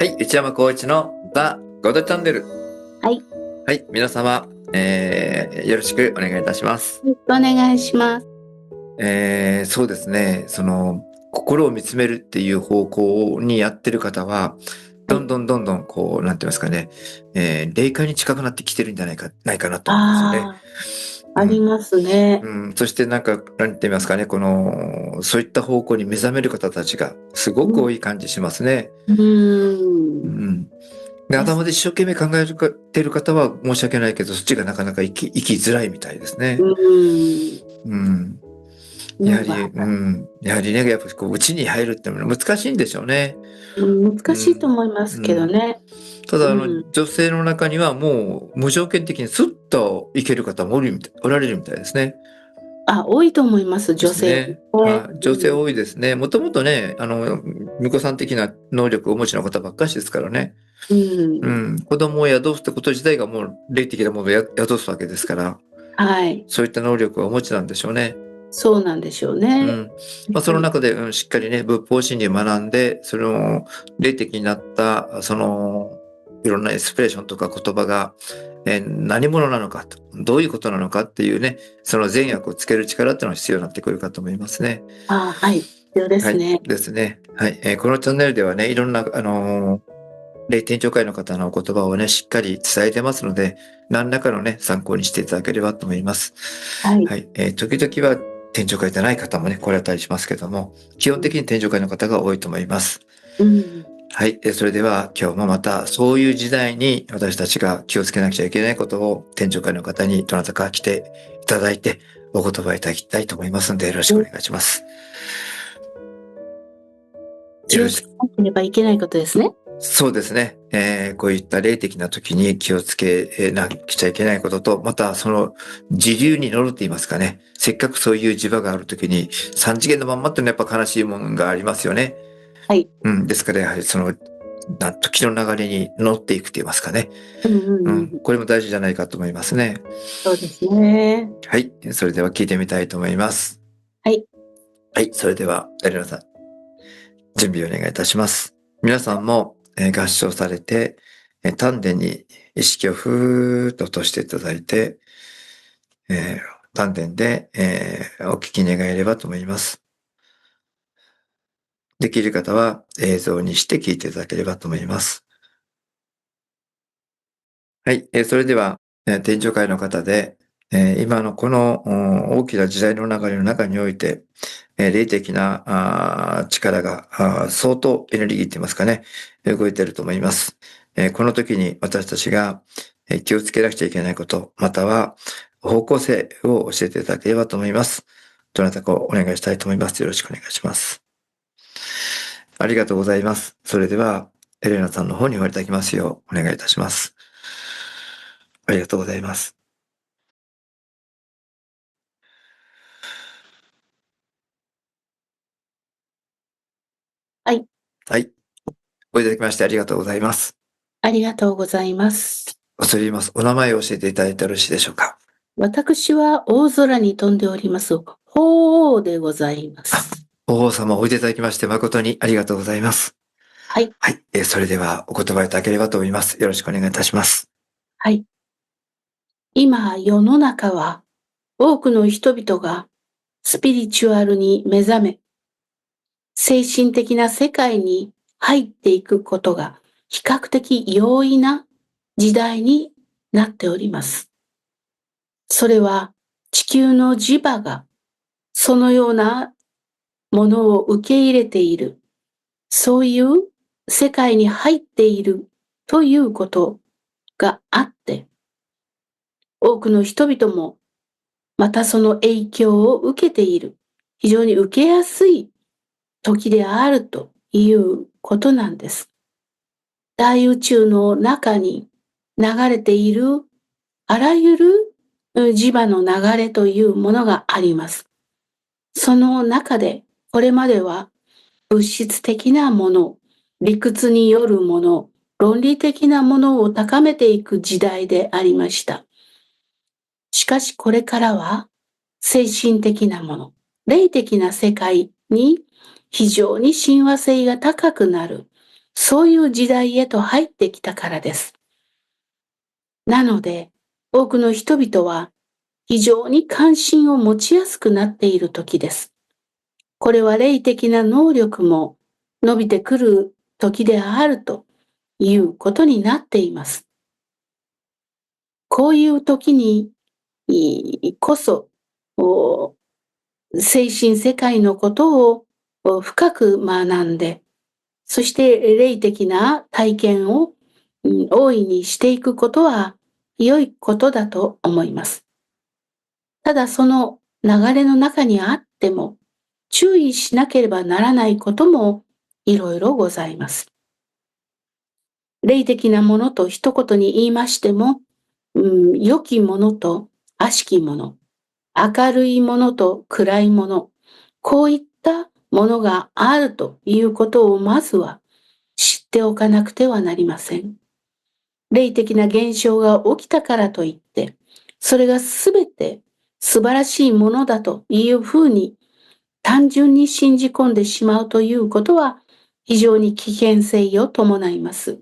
はい、内山光一のザ・ゴードチャンネル。はい。はい、皆様、よろしくお願いいたします。お願いします。そうですね、心を見つめるっていう方向にやってる方は、はい。どんどんこう、なんて言いますかね、霊界に近くなってきてるんじゃないかなと思うんですよね。ああ、ありますね。そしてなんか、なんて言いますかね、そういった方向に目覚める方たちがすごく多い感じしますね。うーん。うん。で、です。頭で一生懸命考えてる方は申し訳ないけど、そっちがなかなか生きづらいみたいですうね。ーん。うん。なんか、やはりね、やっぱこう、内に入るってのは難しいんでしょうね。難しいとうん。思いますうん。けどね。ただ、うん。女性の中にはもう無条件的にスッといける方もおられるみたいですね。あ、多いと思います、で女性すね。ね。女性多いですね。もともとね、巫女さん的な能力をお持ちの方ばっかしですからね。うん。子供を宿すってこと自体がもう霊的なものを宿すわけですから、はい。そういった能力をお持ちなんでしょうね。そうなんでしょうね。その中で、しっかりね、仏法真理を学んで、その霊的になった、いろんなインスピレーションとか言葉が、何者なのかと、どういうことなのかっていうね、その善悪をつける力っていうのが必要になってくるかと思いますね。はい。必要ではい。すね。ですね。はい。このチャンネルではね、いろんな、霊天上界の方のお言葉をね、しっかり伝えてますので、何らかのね、参考にしていただければと思います。はい。はい。時々は天上界じゃない方もね、来られたりしますけども、基本的に天上界の方が多いと思います。うん。はい。それでは今日もまたそういう時代に私たちが気をつけなくちゃいけないことを天上界の方にどなたか来ていただいてお言葉いただきたいと思いますのでよろしくお願いします。よろしく。気をつけなければいけないことですね。そうですね。こういった霊的な時に気をつけなくちゃいけないことと、またその時流に乗るって言いますかね。せっかくそういう磁場がある時に三次元のまんまっていうのはやっぱ悲しいものがありますよね。はい。ですからやはり時の流れに乗っていくって言いますかね。うんうんうん。これも大事じゃないかと思いますね。そうですね。はい。それでは聞いてみたいと思います。はい。はい。それでは、エレナさん、準備をお願いいたします。皆さんも、合掌されて、丹田に意識をふーっと落としていただいて、丹田で、お聞き願えればと思います。できる方は映像にして聞いていただければと思います。はい。それでは、天上界の方で、今のこの大きな時代の流れの中において、霊的な力が相当エネルギーって言いますかね、動いていると思います。この時に私たちが気をつけなくちゃいけないこと、または方向性を教えていただければと思います。どなたかお願いしたいと思います。よろしくお願いします。ありがとうございます。それでは、エレナさんの方におわりいただきますようお願いいたします。ありがとうございます。はい。はい。おいただきましてありがとうございます。ありがとうございます。恐れ入ります。お名前を教えていただいてよろしいでしょうか。私は大空に飛んでおります、鳳凰でございます。お王様おいでいただきまして誠にありがとうございます。はい。はい。それではお言葉いただければと思います。よろしくお願いいたします。はい。今、世の中は多くの人々がスピリチュアルに目覚め、精神的な世界に入っていくことが比較的容易な時代になっております。それは地球の磁場がそのようなものを受け入れている、そういう世界に入っているということがあって、多くの人々もまたその影響を受けている、非常に受けやすい時であるということなんです。大宇宙の中に流れているあらゆる磁場の流れというものがあります。その中でこれまでは物質的なもの、理屈によるもの、論理的なものを高めていく時代でありました。しかしこれからは精神的なもの、霊的な世界に非常に親和性が高くなる。そういう時代へと入ってきたからです。なので、多くの人々は非常に関心を持ちやすくなっている時です。これは霊的な能力も伸びてくる時であるということになっています。こういう時にこそ、精神世界のことを深く学んで、そして霊的な体験を大いにしていくことは良いことだと思います。ただその流れの中にあっても注意しなければならないこともいろいろございます。霊的なものと一言に言いましても、良きものと悪しきもの、明るいものと暗いもの、こういったものがあるということをまずは知っておかなくてはなりません。霊的な現象が起きたからといって、それがすべて素晴らしいものだというふうに単純に信じ込んでしまうということは非常に危険性を伴います。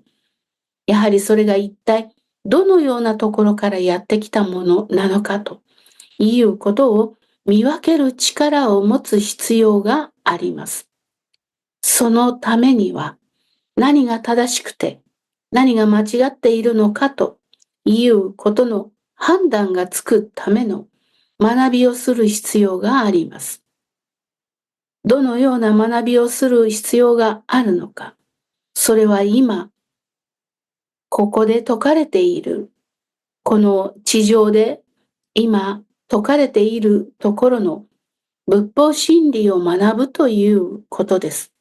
やはりそれが一体どのようなところからやってきたものなのかということを見分ける力を持つ必要があります。そのためには何が正しくて何が間違っているのかということの判断がつくための学びをする必要があります。どのような学びをする必要があるのか、それは今、ここで説かれている、この地上で今説かれているところの仏法真理を学ぶということです。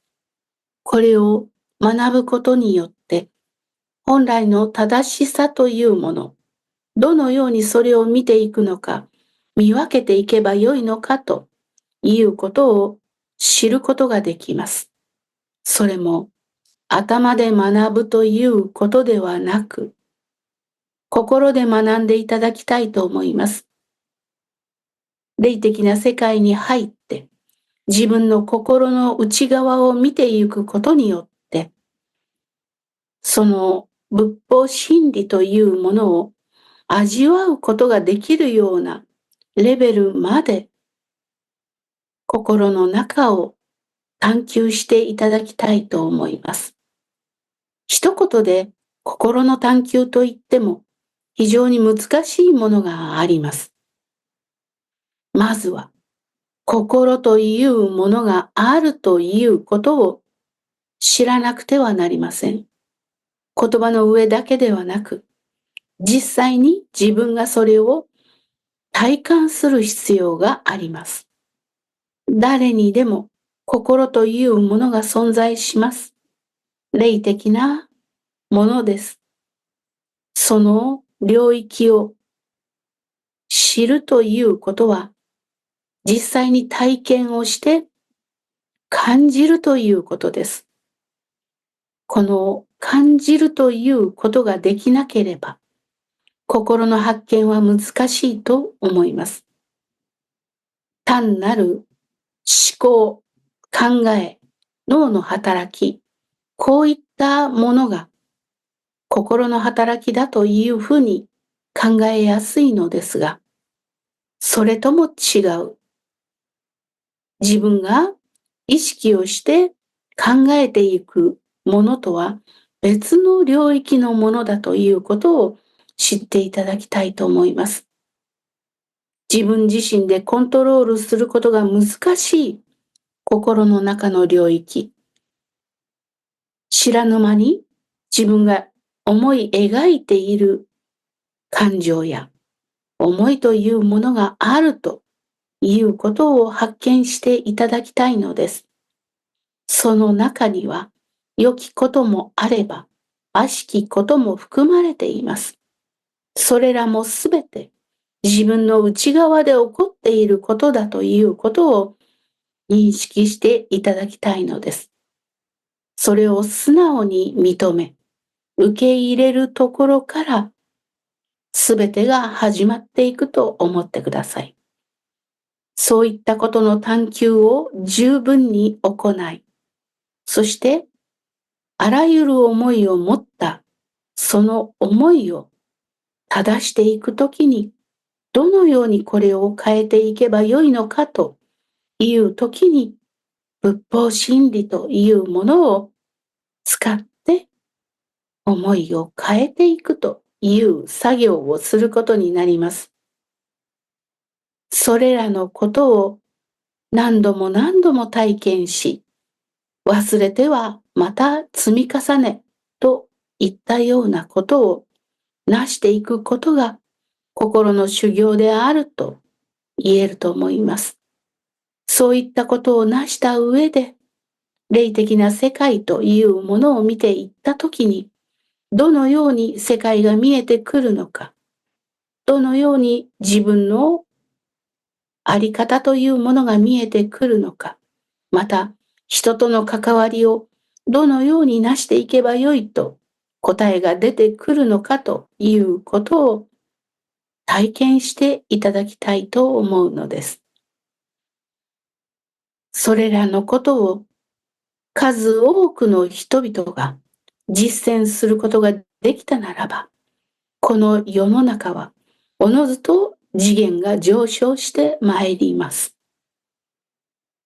これを学ぶことによって、本来の正しさというもの、どのようにそれを見ていくのか、見分けていけばよいのかということを知ることができます。それも頭で学ぶということではなく、心で学んでいただきたいと思います。霊的な世界に入って、自分の心の内側を見ていくことによって、その仏法真理というものを味わうことができるようなレベルまで心の中を探求していただきたいと思います。一言で心の探求といっても非常に難しいものがあります。まずは心というものがあるということを知らなくてはなりません。言葉の上だけではなく、実際に自分がそれを体感する必要があります。誰にでも心というものが存在します。霊的なものです。その領域を知るということは、実際に体験をして感じるということです。この感じるということができなければ、心の発見は難しいと思います。単なる思考、考え、脳の働き、こういったものが心の働きだというふうに考えやすいのですが、それとも違う。自分が意識をして考えていくものとは別の領域のものだということを知っていただきたいと思います。自分自身でコントロールすることが難しい心の中の領域。知らぬ間に自分が思い描いている感情や思いというものがあるということを発見していただきたいのです。その中には良きこともあれば悪しきことも含まれています。それらもすべて自分の内側で起こっていることだということを認識していただきたいのです。それを素直に認め、受け入れるところからすべてが始まっていくと思ってください。そういったことの探求を十分に行い、そしてあらゆる思いを持ったその思いを正していくときに、どのようにこれを変えていけばよいのかというときに、仏法真理というものを使って思いを変えていくという作業をすることになります。それらのことを何度も何度も体験し、忘れてはまた積み重ねといったようなことをなしていくことが心の修行であると言えると思います。そういったことをなした上で、霊的な世界というものを見ていったときに、どのように世界が見えてくるのか、どのように自分のあり方というものが見えてくるのか、また人との関わりをどのようになしていけばよいと答えが出てくるのかということを体験していただきたいと思うのです。それらのことを数多くの人々が実践することができたならば、この世の中はおのずと次元が上昇してまいります。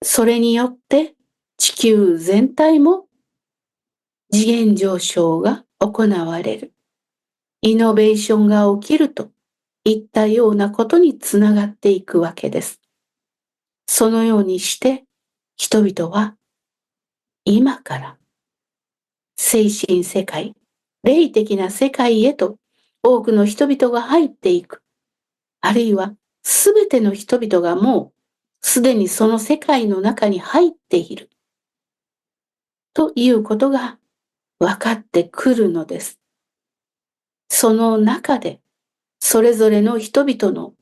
それによって地球全体も次元上昇が行われる。イノベーションが起きるといったようなことにつながっていくわけです。そのようにして人々は今から精神世界、霊的な世界へと多くの人々が入っていく。あるいはすべての人々がもうすでにその世界の中に入っている。ということが分かってくるのです。その中でそれぞれの人々の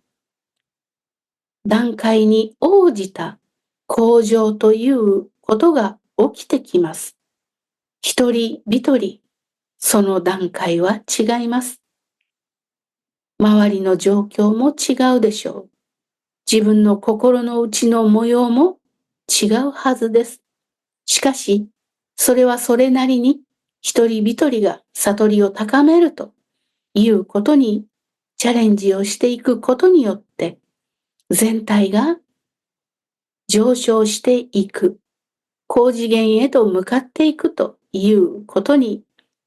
段階に応じた向上ということが起きてきます。一人一人その段階は違います。周りの状況も違うでしょう。自分の心の内の模様も違うはずです。しかし、それはそれなりに一人一人が悟りを高めるということにチャレンジをしていくことによって全体が上昇していく、高次元へと向かっていくということに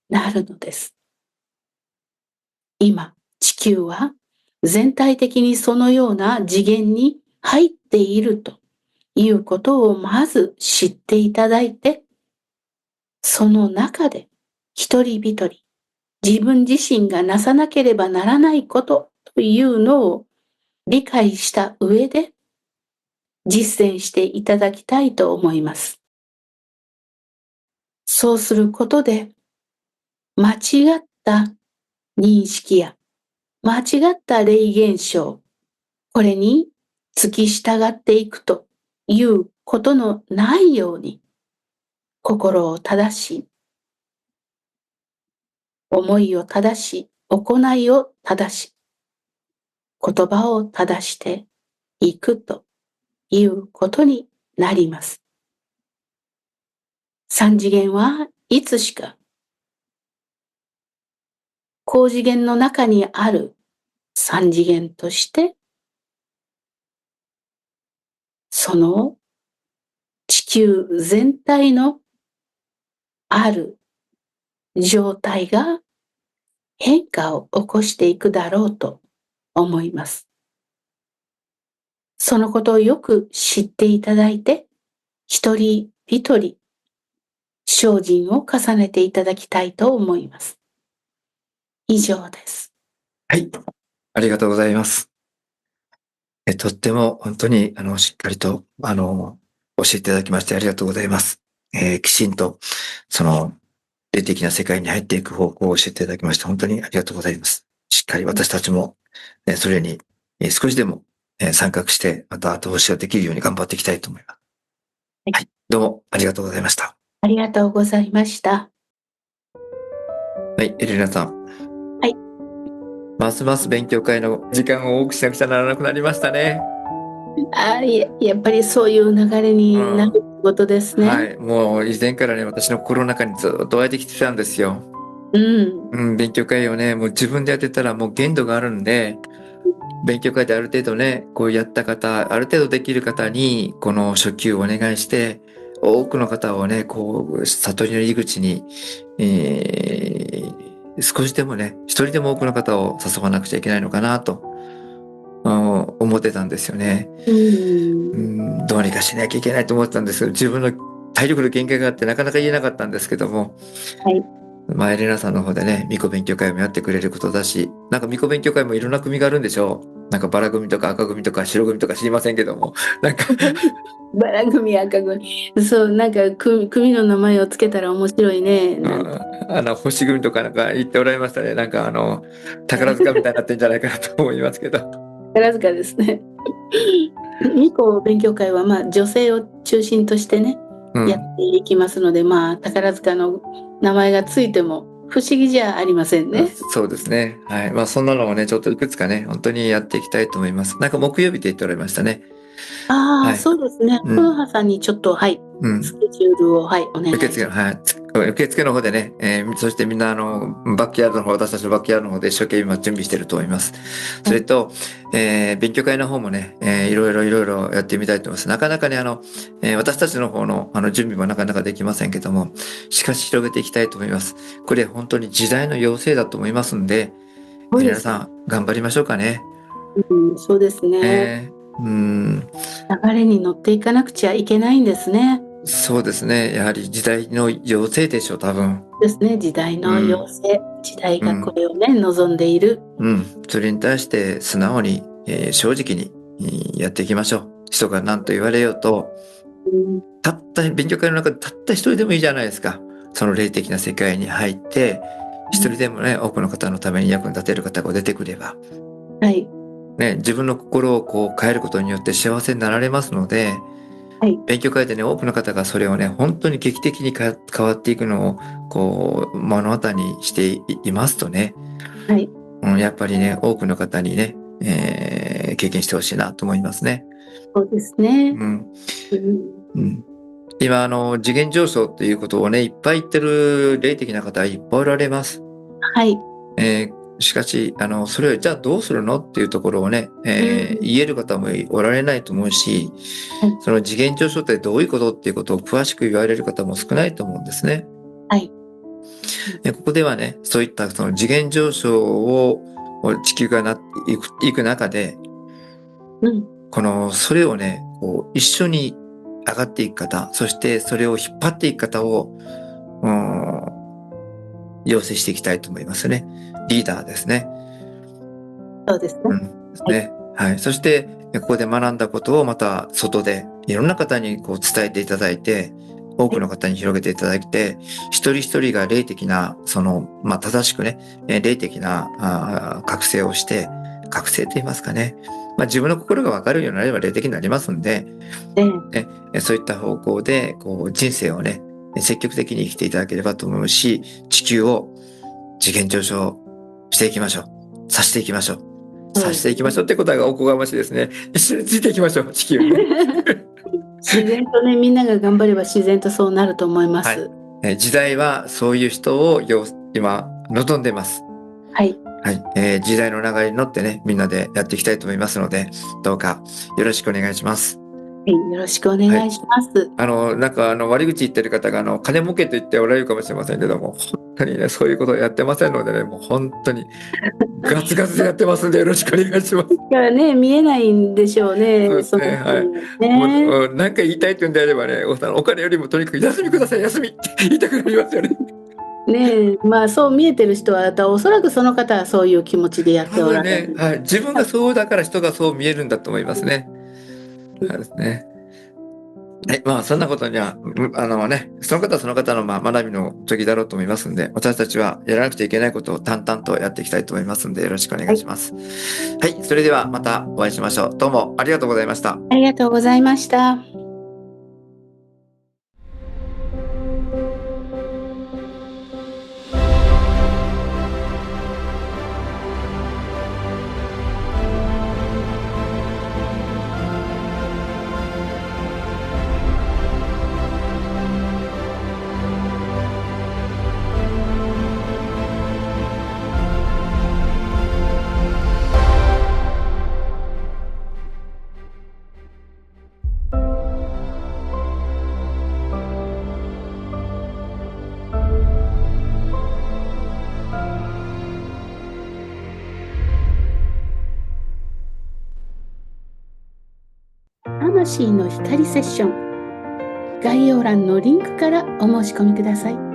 なるのです。今、地球は全体的にそのような次元に入っているということをまず知っていただいて、その中で一人一人自分自身がなさなければならないことというのを理解した上で実践していただきたいと思います。そうすることで間違った認識や間違った霊現象、これに付き従っていくということのないように心を正し、思いを正し、行いを正し、言葉を正していくということになります。三次元はいつしか高次元の中にある三次元としてその地球全体のある状態が変化を起こしていくだろうと思います。そのことをよく知っていただいて、一人一人精進を重ねていただきたいと思います。以上です。はい。ありがとうございます。とっても本当に、しっかりと、教えていただきましてありがとうございます。きちんと、その、霊的な世界に入っていく方向を教えていただきまして本当にありがとうございます。しっかり私たちも、それに、少しでも、参画して、また後押しができるように頑張っていきたいと思います。はい。どうもありがとうございました。ありがとうございました。はい、エレナさん。はい。ますます勉強会の時間を多くしなくちゃならなくなりましたね。やっぱりそういう流れになることですね。はい。もう以前からね、私の心の中にずっと湧いてきてたんですよ。勉強会をね、もう自分でやってたらもう限度があるんで、勉強会である程度ね、こうやった方、ある程度できる方に、この初級をお願いして、多くの方をね、こう、悟りの入り口に、少しでもね、一人でも多くの方を誘わなくちゃいけないのかなと、思ってたんですよね。どうにかしなきゃいけないと思ってたんですけど、自分の体力の限界があってなかなか言えなかったんですけども、はい。まあ、エレナさんの方でね、巫女勉強会もやってくれることだし、なんか巫女勉強会もいろんな組があるんでしょう。なんかバラ組とか赤組とか白組とか知りませんけども、なんかバラ組、赤組。そう、なんか組の名前をつけたら面白いね。星組とかなんか言っておられましたね。なんか宝塚みたいになってんじゃないかなと思いますけど。宝塚ですね。巫女勉強会はまあ女性を中心としてね、やっていきますので、まあ宝塚の名前がついても不思議じゃありませんね。そうですね。はい。まあそんなのをね、ちょっといくつかね、本当にやっていきたいと思います。なんか木曜日って言っておられましたね。ああ、はい。そうですね。コノハさんにちょっと、スケジュールを、お願いします。はい。受付の方でね、そしてみんなバックヤードの方、私たちのバックヤードの方で一生懸命準備してると思います。それと、勉強会の方もね、いろいろやってみたいと思います。なかなかね、私たちの方の準備もなかなかできませんけども、しかし広げていきたいと思います。これ本当に時代の要請だと思いますんで、皆さん頑張りましょうかね。そうですね。流れに乗っていかなくちゃいけないんですね。そうですね。やはり時代の要請でしょう、多分。ですね。時代の要請。時代がこれをね、望んでいる。それに対して素直に、正直に、やっていきましょう。人が何と言われようと、勉強会の中でたった一人でもいいじゃないですか。その霊的な世界に入って、一人でもね、多くの方のために役に立てる方が出てくれば。はい。ね、自分の心をこう変えることによって幸せになられますので、はい、勉強会でね、多くの方がそれをね、本当に劇的に変わっていくのを、こう、目の当たりにしていますとね、はい。やっぱりね、多くの方にね、経験してほしいなと思いますね。そうですね。今、次元上昇っていうことをね、いっぱい言ってる霊的な方いっぱいおられます。はい。しかし、それをじゃあどうするのっていうところをね、言える方もおられないと思うし、その次元上昇ってどういうことっていうことを詳しく言われる方も少ないと思うんですね。はい。ここではね、そういったその次元上昇を地球がいく中で、それをね、こう一緒に上がっていく方、そしてそれを引っ張っていく方を、要請していきたいと思いますね。リーダーですね。そうですね。はい。そして、ここで学んだことをまた外でいろんな方にこう伝えていただいて、多くの方に広げていただいて、一人一人が霊的な、正しくね、霊的な覚醒をして、覚醒と言いますかね。自分の心が分かるようになれば霊的になりますんで、そういった方向で、こう、人生をね、積極的に生きていただければと思うし、地球を次元上昇していきましょう。さしていきましょう。さしていきましょうってことがおこがましいですね。一緒についていきましょう、地球に、ね。自然とね、みんなが頑張れば自然とそうなると思います。はい、時代はそういう人を今望んでます。はい。はい、時代の流れに乗ってね、みんなでやっていきたいと思いますので、どうかよろしくお願いします。はい、よろしくお願いします。なんか悪口言ってる方が金儲けと言っておられるかもしれませんけども、本当にね、そういうことをやってませんのでね、もう本当にガツガツでやってますんでよろしくお願いします。だからね、見えないんでしょうね。そうですね。はい。もう何か言いたいというんであればね、お金よりもとにかく休みください、休みって言いたくなりますよね。ねえ、まあそう見えてる人は、おそらくその方はそういう気持ちでやっておられる。はい。自分がそうだから人がそう見えるんだと思いますね。そうですね。はい。そんなことには、その方はその方の学びの時だろうと思いますんで、私たちはやらなくちゃいけないことを淡々とやっていきたいと思いますんで、よろしくお願いします。はい。それではまたお会いしましょう。どうもありがとうございました。ありがとうございました。魂の光セッション。概要欄のリンクからお申し込みください。